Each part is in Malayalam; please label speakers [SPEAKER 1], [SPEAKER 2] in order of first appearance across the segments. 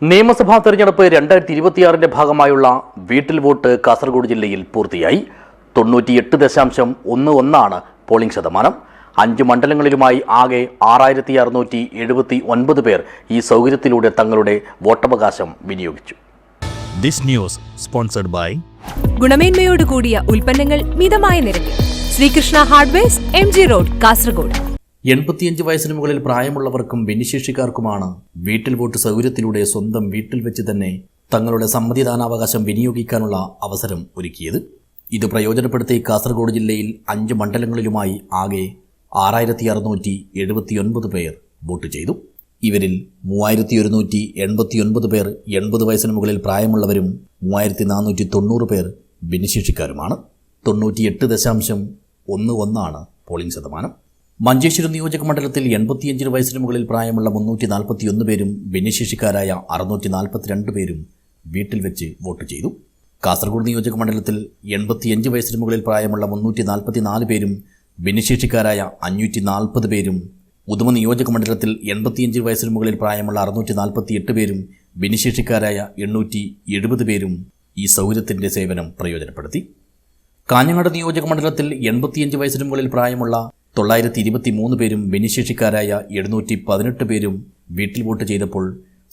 [SPEAKER 1] നിയമസഭാ തെരഞ്ഞെടുപ്പ് 2026 ഭാഗമായുള്ള വീട്ടിൽ വോട്ട് കാസർഗോഡ് ജില്ലയിൽ പൂർത്തിയായി. 98.11% പോളിംഗ് ശതമാനം. 5 മണ്ഡലങ്ങളിലുമായി ആകെ 6679 പേർ ഈ സൗകര്യത്തിലൂടെ തങ്ങളുടെ വോട്ടവകാശം വിനിയോഗിച്ചു.
[SPEAKER 2] This news sponsored by
[SPEAKER 3] ഗുണമേന്മയോട് കൂടിയ ഉൽപ്പന്നങ്ങൾ മിതമായ നിരക്കിൽ Sreekrishna hardwares MG road Kasaragod.
[SPEAKER 1] 85 വയസ്സിന് മുകളിൽ പ്രായമുള്ളവർക്കും ഭിന്നശേഷിക്കാർക്കുമാണ് വീട്ടിൽ വോട്ട് സൗകര്യത്തിലൂടെ സ്വന്തം വീട്ടിൽ വെച്ച് തന്നെ തങ്ങളുടെ സമ്മതിദാനാവകാശം വിനിയോഗിക്കാനുള്ള അവസരം ഒരുക്കിയത്. ഇത് പ്രയോജനപ്പെടുത്തി കാസർഗോഡ് ജില്ലയിൽ 5 മണ്ഡലങ്ങളിലുമായി ആകെ 6679 പേർ വോട്ട് ചെയ്തു. ഇവരിൽ 3189 പേർ 80 വയസ്സിന് മുകളിൽ പ്രായമുള്ളവരും 3490 പേർ ഭിന്നശേഷിക്കാരുമാണ്. 98.11% പോളിംഗ് ശതമാനം. മഞ്ചേശ്വരം നിയോജക മണ്ഡലത്തിൽ 85 വയസ്സിന് മുകളിൽ പ്രായമുള്ള 341 പേരും ഭിന്നശേഷിക്കാരായ 642 പേരും വീട്ടിൽ വെച്ച് വോട്ട് ചെയ്തു. കാസർഗോഡ് നിയോജക മണ്ഡലത്തിൽ 85 വയസ്സിന് മുകളിൽ പ്രായമുള്ള 344 പേരും ഭിന്നശേഷിക്കാരായ 540 പേരും, ഉദുമ നിയോജക മണ്ഡലത്തിൽ 85 വയസ്സിന് മുകളിൽ പ്രായമുള്ള 648 പേരും ഭിന്നശേഷിക്കാരായ 870 പേരും ഈ സൗകര്യത്തിൻ്റെ സേവനം പ്രയോജനപ്പെടുത്തി. കാഞ്ഞങ്ങാട് നിയോജക മണ്ഡലത്തിൽ 85 വയസ്സിന് മുകളിൽ പ്രായമുള്ള 923 പേരും ഭിന്നശേഷിക്കാരായ 718 പേരും വീട്ടിൽ വോട്ട് ചെയ്തപ്പോൾ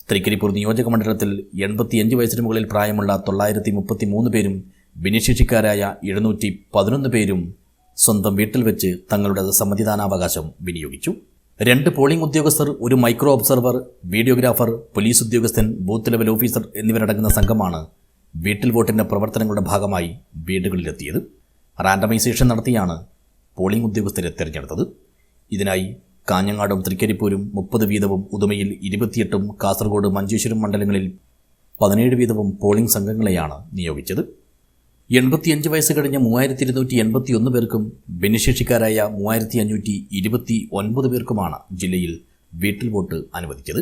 [SPEAKER 1] തൃക്കരിപ്പൂർ നിയോജക മണ്ഡലത്തിൽ 85 വയസ്സിന് മുകളിൽ പ്രായമുള്ള 933 പേരും ഭിന്നശേഷിക്കാരായ 711 പേരും സ്വന്തം വീട്ടിൽ വെച്ച് തങ്ങളുടെ സമ്മതിദാനാവകാശം വിനിയോഗിച്ചു. 2 പോളിംഗ് ഉദ്യോഗസ്ഥർ, 1 മൈക്രോ ഒബ്സർവർ, വീഡിയോഗ്രാഫർ, പോലീസ് ഉദ്യോഗസ്ഥൻ, ബൂത്ത് ലെവൽ ഓഫീസർ എന്നിവരടങ്ങുന്ന സംഘമാണ് വീട്ടിൽ വോട്ടിൻ്റെ പ്രവർത്തനങ്ങളുടെ ഭാഗമായി വീടുകളിലെത്തിയത്. റാൻഡമൈസേഷൻ നടത്തിയാണ് പോളിംഗ് ഉദ്യോഗസ്ഥരെ തിരഞ്ഞെടുത്തത്. ഇതിനായി കാഞ്ഞങ്ങാടും തൃക്കരിപ്പൂരും 30 വീതവും, ഉദുമയിൽ 28ഉം, കാസർഗോഡ് മഞ്ചേശ്വരം മണ്ഡലങ്ങളിൽ 17 വീതവും പോളിംഗ് സംഘങ്ങളെയാണ് നിയോഗിച്ചത്. 85 വയസ്സ് കഴിഞ്ഞ 3281 പേർക്കും ഭിന്നശേഷിക്കാരായ 3529 പേർക്കുമാണ് ജില്ലയിൽ വീട്ടിൽ വോട്ട് അനുവദിച്ചത്.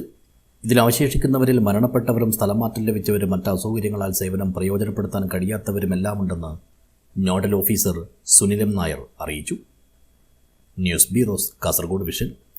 [SPEAKER 1] ഇതിലവശേഷിക്കുന്നവരിൽ മരണപ്പെട്ടവരും സ്ഥലം മാറ്റം ലഭിച്ചവരും മറ്റ് അസൗകര്യങ്ങളാൽ സേവനം പ്രയോജനപ്പെടുത്താൻ കഴിയാത്തവരുമെല്ലാമുണ്ടെന്ന് nodal officer Sunil M Nair അറിയിച്ചു. News bureau, Kasaragod vision.